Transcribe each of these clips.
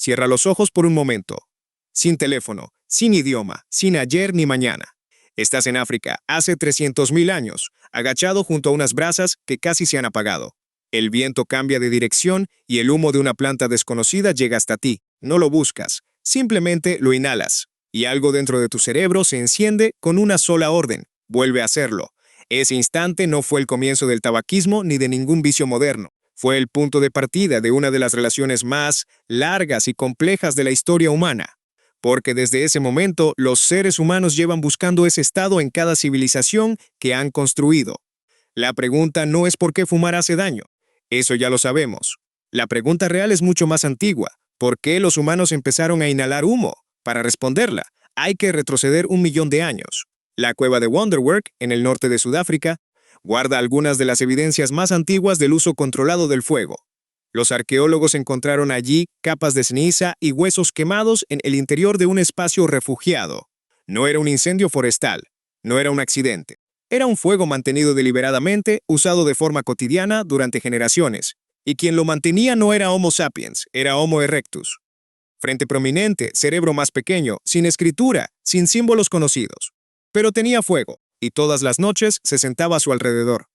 Cierra los ojos por un momento. Sin teléfono, sin idioma, sin ayer ni mañana. Estás en África, hace 300.000 años, agachado junto a unas brasas que casi se han apagado. El viento cambia de dirección y el humo de una planta desconocida llega hasta ti. No lo buscas, simplemente lo inhalas. Y algo dentro de tu cerebro se enciende con una sola orden. Vuelve a hacerlo. Ese instante no fue el comienzo del tabaquismo ni de ningún vicio moderno. Fue el punto de partida de una de las relaciones más largas y complejas de la historia humana. Porque desde ese momento los seres humanos llevan buscando ese estado en cada civilización que han construido. La pregunta no es por qué fumar hace daño. Eso ya lo sabemos. La pregunta real es mucho más antigua. ¿Por qué los humanos empezaron a inhalar humo? Para responderla, hay que retroceder 1.000.000 de años. La cueva de Wonderwerk, en el norte de Sudáfrica, guarda algunas de las evidencias más antiguas del uso controlado del fuego. Los arqueólogos encontraron allí capas de ceniza y huesos quemados en el interior de un espacio refugiado. No era un incendio forestal, no era un accidente. Era un fuego mantenido deliberadamente, usado de forma cotidiana durante generaciones. Y quien lo mantenía no era Homo sapiens, era Homo erectus. Frente prominente, cerebro más pequeño, sin escritura, sin símbolos conocidos. Pero tenía fuego, y todas las noches se sentaba a su alrededor.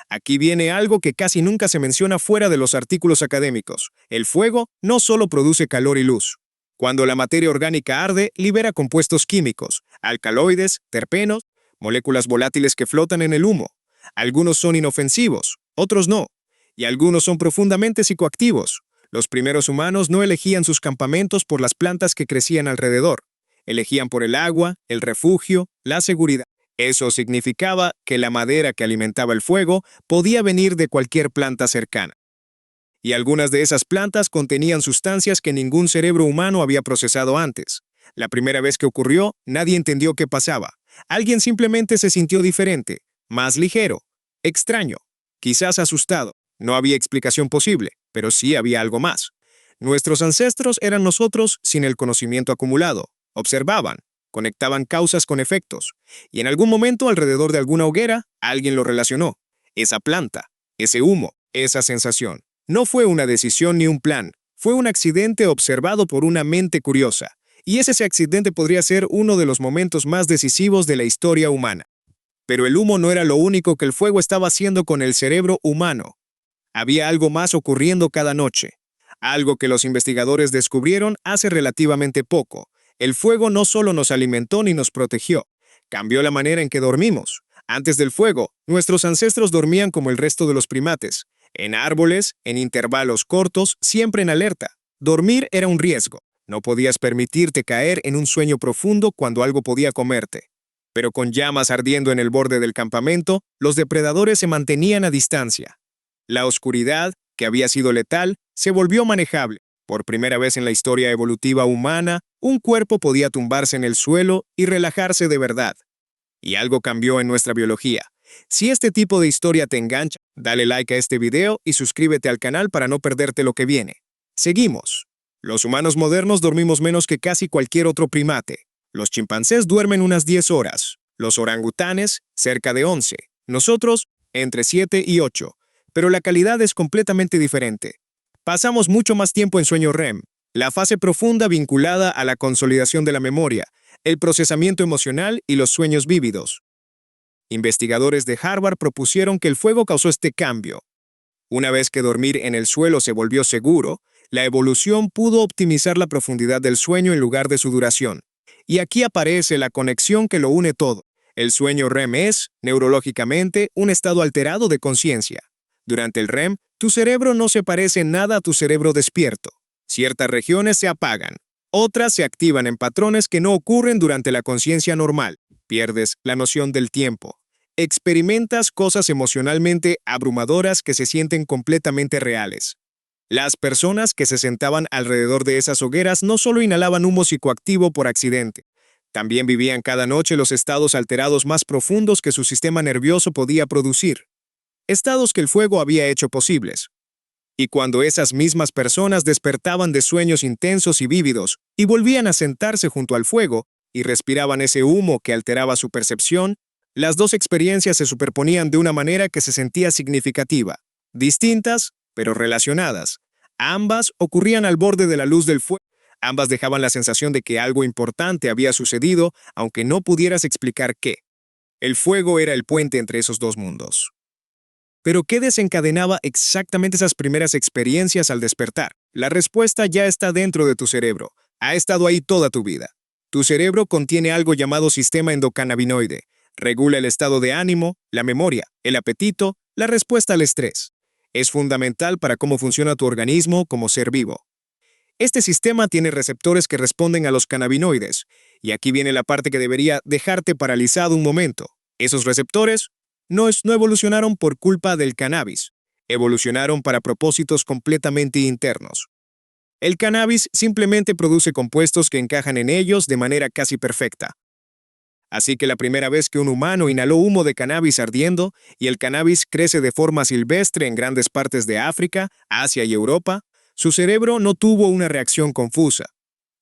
Aquí viene algo que casi nunca se menciona fuera de los artículos académicos. El fuego no solo produce calor y luz. Cuando la materia orgánica arde, libera compuestos químicos, alcaloides, terpenos, moléculas volátiles que flotan en el humo. Algunos son inofensivos, otros no. Y algunos son profundamente psicoactivos. Los primeros humanos no elegían sus campamentos por las plantas que crecían alrededor. Elegían por el agua, el refugio, la seguridad. Eso significaba que la madera que alimentaba el fuego podía venir de cualquier planta cercana. Y algunas de esas plantas contenían sustancias que ningún cerebro humano había procesado antes. La primera vez que ocurrió, nadie entendió qué pasaba. Alguien simplemente se sintió diferente, más ligero, extraño, quizás asustado. No había explicación posible, pero sí había algo más. Nuestros ancestros eran nosotros sin el conocimiento acumulado. Observaban, conectaban causas con efectos, y en algún momento alrededor de alguna hoguera, alguien lo relacionó. Esa planta, ese humo, esa sensación. No fue una decisión ni un plan, fue un accidente observado por una mente curiosa, y ese accidente podría ser uno de los momentos más decisivos de la historia humana. Pero el humo no era lo único que el fuego estaba haciendo con el cerebro humano. Había algo más ocurriendo cada noche, algo que los investigadores descubrieron hace relativamente poco. El fuego no solo nos alimentó ni nos protegió, cambió la manera en que dormimos. Antes del fuego, nuestros ancestros dormían como el resto de los primates, en árboles, en intervalos cortos, siempre en alerta. Dormir era un riesgo. No podías permitirte caer en un sueño profundo cuando algo podía comerte. Pero con llamas ardiendo en el borde del campamento, los depredadores se mantenían a distancia. La oscuridad, que había sido letal, se volvió manejable. Por primera vez en la historia evolutiva humana, un cuerpo podía tumbarse en el suelo y relajarse de verdad. Y algo cambió en nuestra biología. Si este tipo de historia te engancha, dale like a este video y suscríbete al canal para no perderte lo que viene. Seguimos. Los humanos modernos dormimos menos que casi cualquier otro primate. Los chimpancés duermen unas 10 horas. Los orangutanes, cerca de 11. Nosotros, entre 7 y 8. Pero la calidad es completamente diferente. Pasamos mucho más tiempo en sueño REM, la fase profunda vinculada a la consolidación de la memoria, el procesamiento emocional y los sueños vívidos. Investigadores de Harvard propusieron que el fuego causó este cambio. Una vez que dormir en el suelo se volvió seguro, la evolución pudo optimizar la profundidad del sueño en lugar de su duración. Y aquí aparece la conexión que lo une todo. El sueño REM es, neurológicamente, un estado alterado de conciencia. Durante el REM, tu cerebro no se parece en nada a tu cerebro despierto. Ciertas regiones se apagan, otras se activan en patrones que no ocurren durante la conciencia normal. Pierdes la noción del tiempo. Experimentas cosas emocionalmente abrumadoras que se sienten completamente reales. Las personas que se sentaban alrededor de esas hogueras no solo inhalaban humo psicoactivo por accidente, también vivían cada noche los estados alterados más profundos que su sistema nervioso podía producir. Estados que el fuego había hecho posibles. Y cuando esas mismas personas despertaban de sueños intensos y vívidos y volvían a sentarse junto al fuego y respiraban ese humo que alteraba su percepción, las dos experiencias se superponían de una manera que se sentía significativa. Distintas, pero relacionadas. Ambas ocurrían al borde de la luz del fuego. Ambas dejaban la sensación de que algo importante había sucedido, aunque no pudieras explicar qué. El fuego era el puente entre esos dos mundos. Pero ¿qué desencadenaba exactamente esas primeras experiencias al despertar? La respuesta ya está dentro de tu cerebro. Ha estado ahí toda tu vida. Tu cerebro contiene algo llamado sistema endocannabinoide. Regula el estado de ánimo, la memoria, el apetito, la respuesta al estrés. Es fundamental para cómo funciona tu organismo como ser vivo. Este sistema tiene receptores que responden a los cannabinoides, y aquí viene la parte que debería dejarte paralizado un momento. Esos receptores no evolucionaron por culpa del cannabis, evolucionaron para propósitos completamente internos. El cannabis simplemente produce compuestos que encajan en ellos de manera casi perfecta. Así que la primera vez que un humano inhaló humo de cannabis ardiendo, y el cannabis crece de forma silvestre en grandes partes de África, Asia y Europa, su cerebro no tuvo una reacción confusa.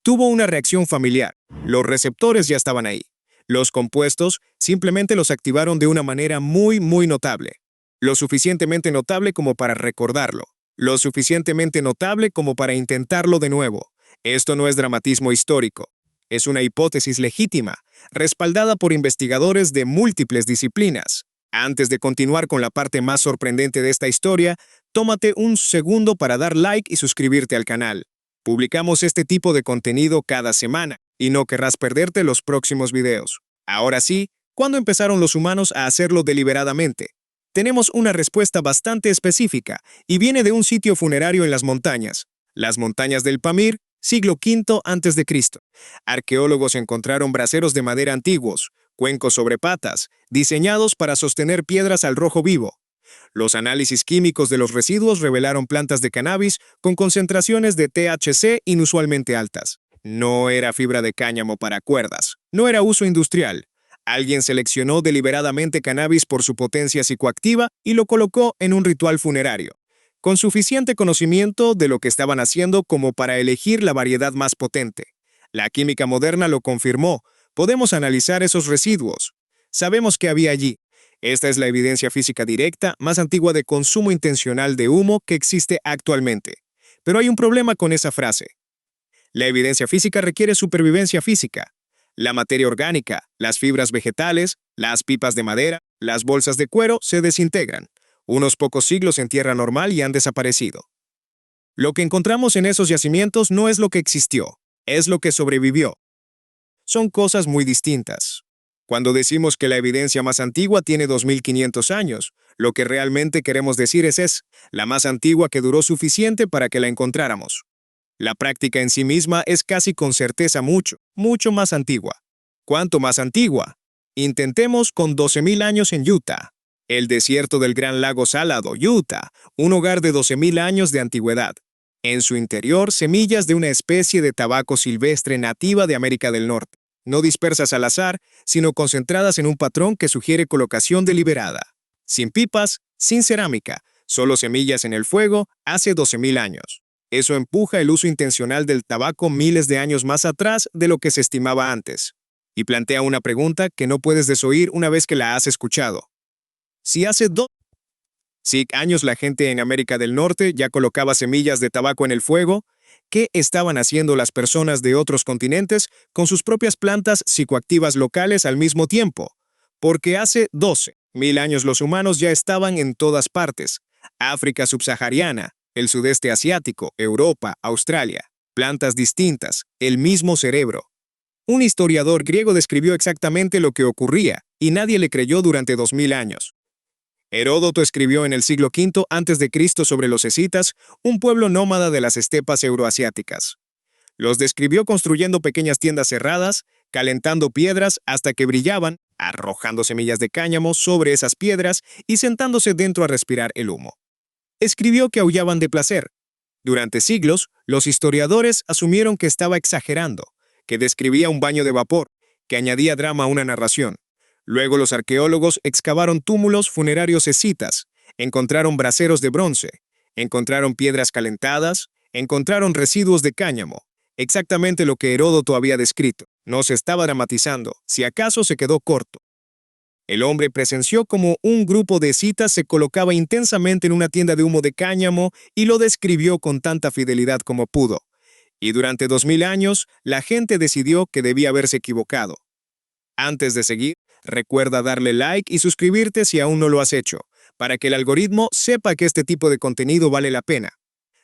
Tuvo una reacción familiar. Los receptores ya estaban ahí. Los compuestos simplemente los activaron de una manera muy notable. Lo suficientemente notable como para recordarlo. Lo suficientemente notable como para intentarlo de nuevo. Esto no es dramatismo histórico. Es una hipótesis legítima, respaldada por investigadores de múltiples disciplinas. Antes de continuar con la parte más sorprendente de esta historia, tómate un segundo para dar like y suscribirte al canal. Publicamos este tipo de contenido cada semana, y no querrás perderte los próximos videos. Ahora sí, ¿cuándo empezaron los humanos a hacerlo deliberadamente? Tenemos una respuesta bastante específica, y viene de un sitio funerario en las montañas del Pamir, siglo V a.C. Arqueólogos encontraron braseros de madera antiguos, cuencos sobre patas, diseñados para sostener piedras al rojo vivo. Los análisis químicos de los residuos revelaron plantas de cannabis con concentraciones de THC inusualmente altas. No era fibra de cáñamo para cuerdas, no era uso industrial. Alguien seleccionó deliberadamente cannabis por su potencia psicoactiva y lo colocó en un ritual funerario, con suficiente conocimiento de lo que estaban haciendo como para elegir la variedad más potente. La química moderna lo confirmó. Podemos analizar esos residuos. Sabemos qué había allí. Esta es la evidencia física directa más antigua de consumo intencional de humo que existe actualmente. Pero hay un problema con esa frase. La evidencia física requiere supervivencia física. La materia orgánica, las fibras vegetales, las pipas de madera, las bolsas de cuero se desintegran. Unos pocos siglos en tierra normal y han desaparecido. Lo que encontramos en esos yacimientos no es lo que existió, es lo que sobrevivió. Son cosas muy distintas. Cuando decimos que la evidencia más antigua tiene 2500 años, lo que realmente queremos decir es la más antigua que duró suficiente para que la encontráramos. La práctica en sí misma es casi con certeza mucho más antigua. ¿Cuánto más antigua? Intentemos con 12.000 años en Utah. El desierto del Gran Lago Salado, Utah, un hogar de 12.000 años de antigüedad. En su interior, semillas de una especie de tabaco silvestre nativa de América del Norte, no dispersas al azar, sino concentradas en un patrón que sugiere colocación deliberada. Sin pipas, sin cerámica, solo semillas en el fuego hace 12.000 años. Eso empuja el uso intencional del tabaco miles de años más atrás de lo que se estimaba antes. Y plantea una pregunta que no puedes desoír una vez que la has escuchado. Si hace 2 años la gente en América del Norte ya colocaba semillas de tabaco en el fuego, ¿qué estaban haciendo las personas de otros continentes con sus propias plantas psicoactivas locales al mismo tiempo? Porque hace 12.000 años los humanos ya estaban en todas partes. África subsahariana, el sudeste asiático, Europa, Australia. Plantas distintas, el mismo cerebro. Un historiador griego describió exactamente lo que ocurría, y nadie le creyó durante 2000 años. Heródoto escribió en el siglo V a.C. sobre los escitas, un pueblo nómada de las estepas euroasiáticas. Los describió construyendo pequeñas tiendas cerradas, calentando piedras hasta que brillaban, arrojando semillas de cáñamo sobre esas piedras y sentándose dentro a respirar el humo. Escribió que aullaban de placer. Durante siglos, los historiadores asumieron que estaba exagerando, que describía un baño de vapor, que añadía drama a una narración. Luego los arqueólogos excavaron túmulos funerarios escitas, encontraron braseros de bronce, encontraron piedras calentadas, encontraron residuos de cáñamo, exactamente lo que Heródoto había descrito. No se estaba dramatizando, si acaso se quedó corto. El hombre presenció cómo un grupo de escitas se colocaba intensamente en una tienda de humo de cáñamo y lo describió con tanta fidelidad como pudo. Y durante 2000 años, la gente decidió que debía haberse equivocado. Antes de seguir, recuerda darle like y suscribirte si aún no lo has hecho, para que el algoritmo sepa que este tipo de contenido vale la pena.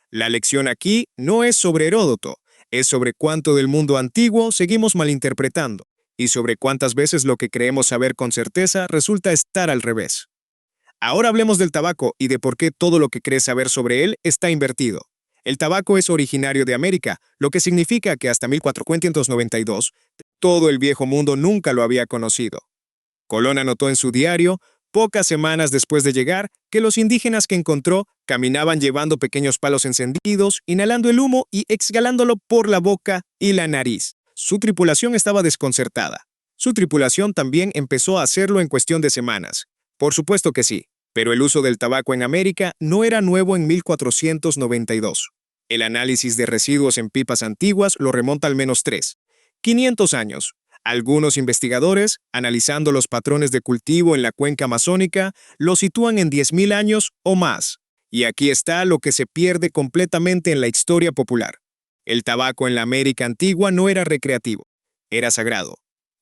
La lección aquí no es sobre Heródoto, es sobre cuánto del mundo antiguo seguimos malinterpretando, y sobre cuántas veces lo que creemos saber con certeza resulta estar al revés. Ahora hablemos del tabaco y de por qué todo lo que crees saber sobre él está invertido. El tabaco es originario de América, lo que significa que hasta 1492 todo el viejo mundo nunca lo había conocido. Colón anotó en su diario, pocas semanas después de llegar, que los indígenas que encontró caminaban llevando pequeños palos encendidos, inhalando el humo y exhalándolo por la boca y la nariz. Su tripulación estaba desconcertada. Su tripulación también empezó a hacerlo en cuestión de semanas. Por supuesto que sí, pero el uso del tabaco en América no era nuevo en 1492. El análisis de residuos en pipas antiguas lo remonta al menos 500 años. Algunos investigadores, analizando los patrones de cultivo en la cuenca amazónica, lo sitúan en 10.000 años o más. Y aquí está lo que se pierde completamente en la historia popular. El tabaco en la América antigua no era recreativo, era sagrado.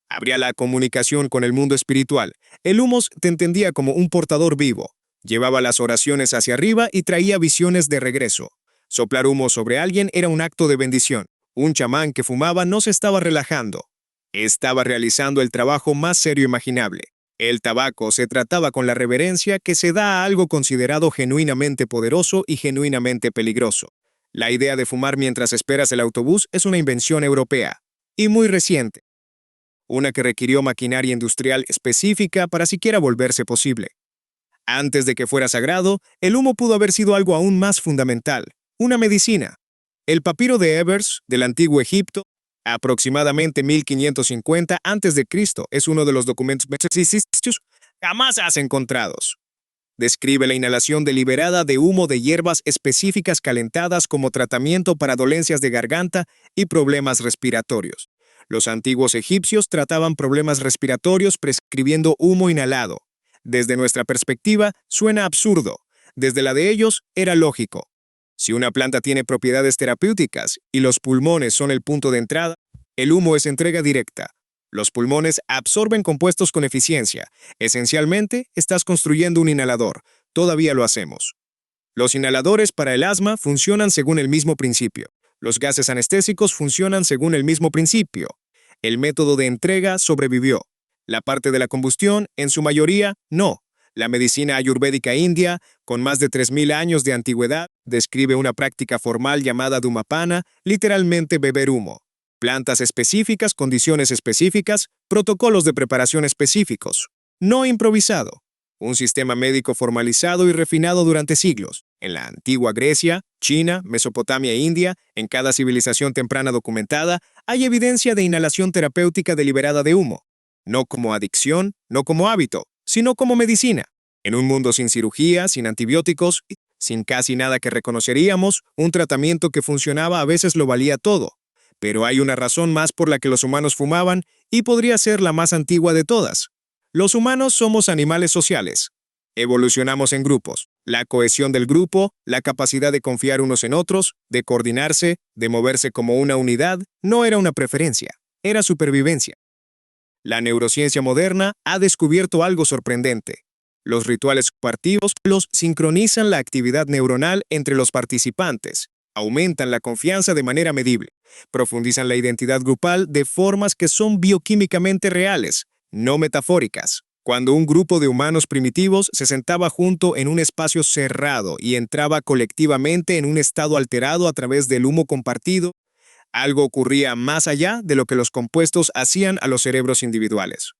Abría la comunicación con el mundo espiritual. El humos te entendía como un portador vivo. Llevaba las oraciones hacia arriba y traía visiones de regreso. Soplar humo sobre alguien era un acto de bendición. Un chamán que fumaba no se estaba relajando. Estaba realizando el trabajo más serio imaginable. El tabaco se trataba con la reverencia que se da a algo considerado genuinamente poderoso y genuinamente peligroso. La idea de fumar mientras esperas el autobús es una invención europea, y muy reciente. Una que requirió maquinaria industrial específica para siquiera volverse posible. Antes de que fuera sagrado, el humo pudo haber sido algo aún más fundamental, una medicina. El papiro de Ebers, del antiguo Egipto, aproximadamente 1550 a.C., es uno de los documentos jamás encontrados. Describe la inhalación deliberada de humo de hierbas específicas calentadas como tratamiento para dolencias de garganta y problemas respiratorios. Los antiguos egipcios trataban problemas respiratorios prescribiendo humo inhalado. Desde nuestra perspectiva, suena absurdo. Desde la de ellos, era lógico. Si una planta tiene propiedades terapéuticas y los pulmones son el punto de entrada, el humo es entrega directa. Los pulmones absorben compuestos con eficiencia. Esencialmente, estás construyendo un inhalador. Todavía lo hacemos. Los inhaladores para el asma funcionan según el mismo principio. Los gases anestésicos funcionan según el mismo principio. El método de entrega sobrevivió. La parte de la combustión, en su mayoría, no. La medicina ayurvédica india, con más de 3.000 años de antigüedad, describe una práctica formal llamada dhumapana, literalmente beber humo. Plantas específicas, condiciones específicas, protocolos de preparación específicos. No improvisado. Un sistema médico formalizado y refinado durante siglos. En la antigua Grecia, China, Mesopotamia e India, en cada civilización temprana documentada, hay evidencia de inhalación terapéutica deliberada de humo. No como adicción, no como hábito, sino como medicina. En un mundo sin cirugía, sin antibióticos, sin casi nada que reconoceríamos, un tratamiento que funcionaba a veces lo valía todo. Pero hay una razón más por la que los humanos fumaban y podría ser la más antigua de todas. Los humanos somos animales sociales. Evolucionamos en grupos. La cohesión del grupo, la capacidad de confiar unos en otros, de coordinarse, de moverse como una unidad, no era una preferencia, era supervivencia. La neurociencia moderna ha descubierto algo sorprendente. Los rituales compartidos sincronizan la actividad neuronal entre los participantes, aumentan la confianza de manera medible, profundizan la identidad grupal de formas que son bioquímicamente reales, no metafóricas. Cuando un grupo de humanos primitivos se sentaba junto en un espacio cerrado y entraba colectivamente en un estado alterado a través del humo compartido, algo ocurría más allá de lo que los compuestos hacían a los cerebros individuales.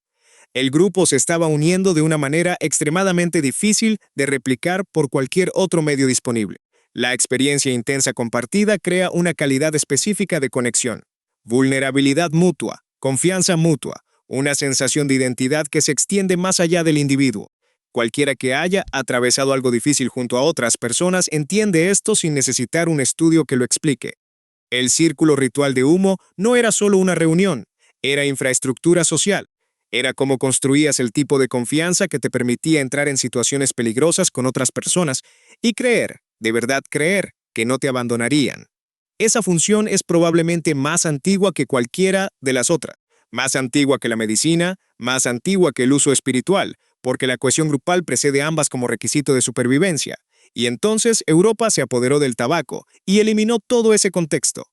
El grupo se estaba uniendo de una manera extremadamente difícil de replicar por cualquier otro medio disponible. La experiencia intensa compartida crea una calidad específica de conexión, vulnerabilidad mutua, confianza mutua, una sensación de identidad que se extiende más allá del individuo. Cualquiera que haya atravesado algo difícil junto a otras personas entiende esto sin necesitar un estudio que lo explique. El círculo ritual de humo no era solo una reunión, era infraestructura social. Era cómo construías el tipo de confianza que te permitía entrar en situaciones peligrosas con otras personas y creer, de verdad creer, que no te abandonarían. Esa función es probablemente más antigua que cualquiera de las otras, más antigua que la medicina, más antigua que el uso espiritual, porque la cohesión grupal precede ambas como requisito de supervivencia. Y entonces Europa se apoderó del tabaco y eliminó todo ese contexto.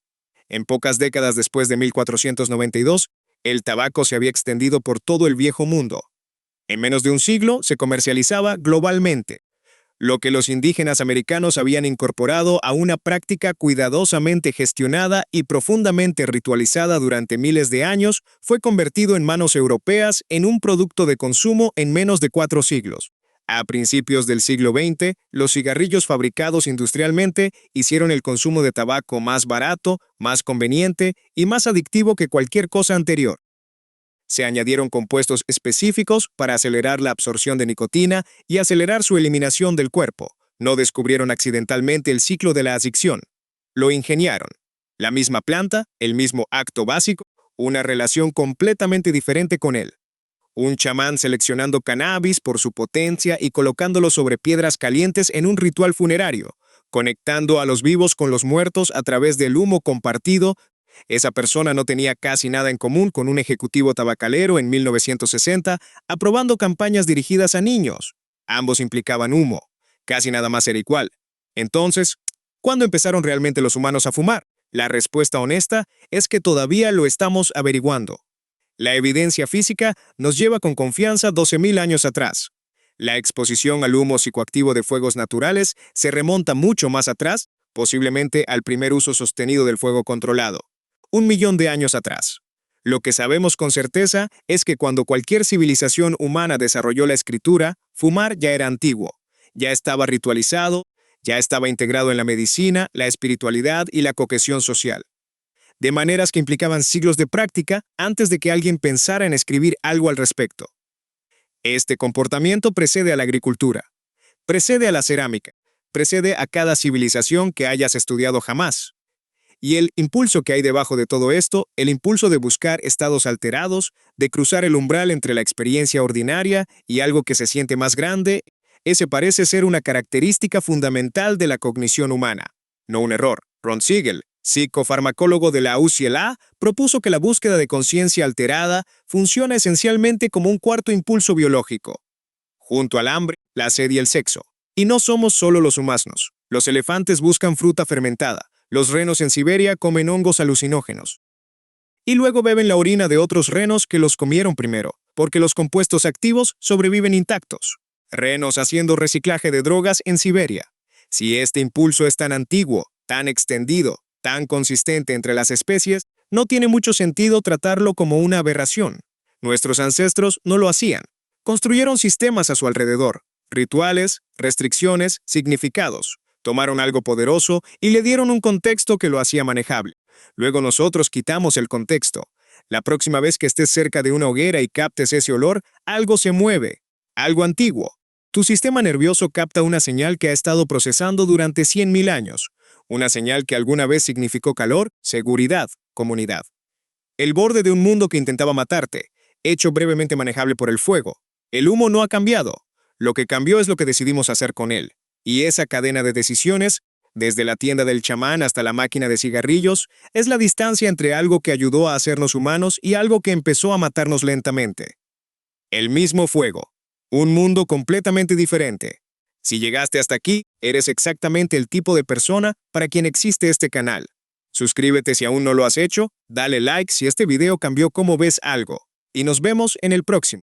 En pocas décadas después de 1492, el tabaco se había extendido por todo el viejo mundo. En menos de un siglo se comercializaba globalmente, lo que los indígenas americanos habían incorporado a una práctica cuidadosamente gestionada y profundamente ritualizada durante miles de años, fue convertido en manos europeas en un producto de consumo en menos de 4 siglos. A principios del siglo XX, los cigarrillos fabricados industrialmente hicieron el consumo de tabaco más barato, más conveniente y más adictivo que cualquier cosa anterior. Se añadieron compuestos específicos para acelerar la absorción de nicotina y acelerar su eliminación del cuerpo. No descubrieron accidentalmente el ciclo de la adicción. Lo ingeniaron. La misma planta, el mismo acto básico, una relación completamente diferente con él. Un chamán seleccionando cannabis por su potencia y colocándolo sobre piedras calientes en un ritual funerario, conectando a los vivos con los muertos a través del humo compartido. Esa persona no tenía casi nada en común con un ejecutivo tabacalero en 1960, aprobando campañas dirigidas a niños. Ambos implicaban humo. Casi nada más era igual. Entonces, ¿cuándo empezaron realmente los humanos a fumar? La respuesta honesta es que todavía lo estamos averiguando. La evidencia física nos lleva con confianza 12.000 años atrás. La exposición al humo psicoactivo de fuegos naturales se remonta mucho más atrás, posiblemente al primer uso sostenido del fuego controlado. 1.000.000 de años atrás. Lo que sabemos con certeza es que cuando cualquier civilización humana desarrolló la escritura, fumar ya era antiguo, ya estaba ritualizado, ya estaba integrado en la medicina, la espiritualidad y la cohesión social. De maneras que implicaban siglos de práctica antes de que alguien pensara en escribir algo al respecto. Este comportamiento precede a la agricultura, precede a la cerámica, precede a cada civilización que hayas estudiado jamás. Y el impulso que hay debajo de todo esto, el impulso de buscar estados alterados, de cruzar el umbral entre la experiencia ordinaria y algo que se siente más grande, ese parece ser una característica fundamental de la cognición humana, no un error. Ron Siegel, psicofarmacólogo de la UCLA, propuso que la búsqueda de conciencia alterada funciona esencialmente como un cuarto impulso biológico, junto al hambre, la sed y el sexo. Y no somos solo los humanos. Los elefantes buscan fruta fermentada. Los renos en Siberia comen hongos alucinógenos. Y luego beben la orina de otros renos que los comieron primero, porque los compuestos activos sobreviven intactos. Renos haciendo reciclaje de drogas en Siberia. Si este impulso es tan antiguo, tan extendido, tan consistente entre las especies, no tiene mucho sentido tratarlo como una aberración. Nuestros ancestros no lo hacían. Construyeron sistemas a su alrededor, rituales, restricciones, significados. Tomaron algo poderoso y le dieron un contexto que lo hacía manejable. Luego nosotros quitamos el contexto. La próxima vez que estés cerca de una hoguera y captes ese olor, algo se mueve, algo antiguo. Tu sistema nervioso capta una señal que ha estado procesando durante 100.000 años. Una señal que alguna vez significó calor, seguridad, comunidad. El borde de un mundo que intentaba matarte, hecho brevemente manejable por el fuego. El humo no ha cambiado. Lo que cambió es lo que decidimos hacer con él. Y esa cadena de decisiones, desde la tienda del chamán hasta la máquina de cigarrillos, es la distancia entre algo que ayudó a hacernos humanos y algo que empezó a matarnos lentamente. El mismo fuego. Un mundo completamente diferente. Si llegaste hasta aquí, eres exactamente el tipo de persona para quien existe este canal. Suscríbete si aún no lo has hecho, dale like si este video cambió cómo ves algo. Y nos vemos en el próximo.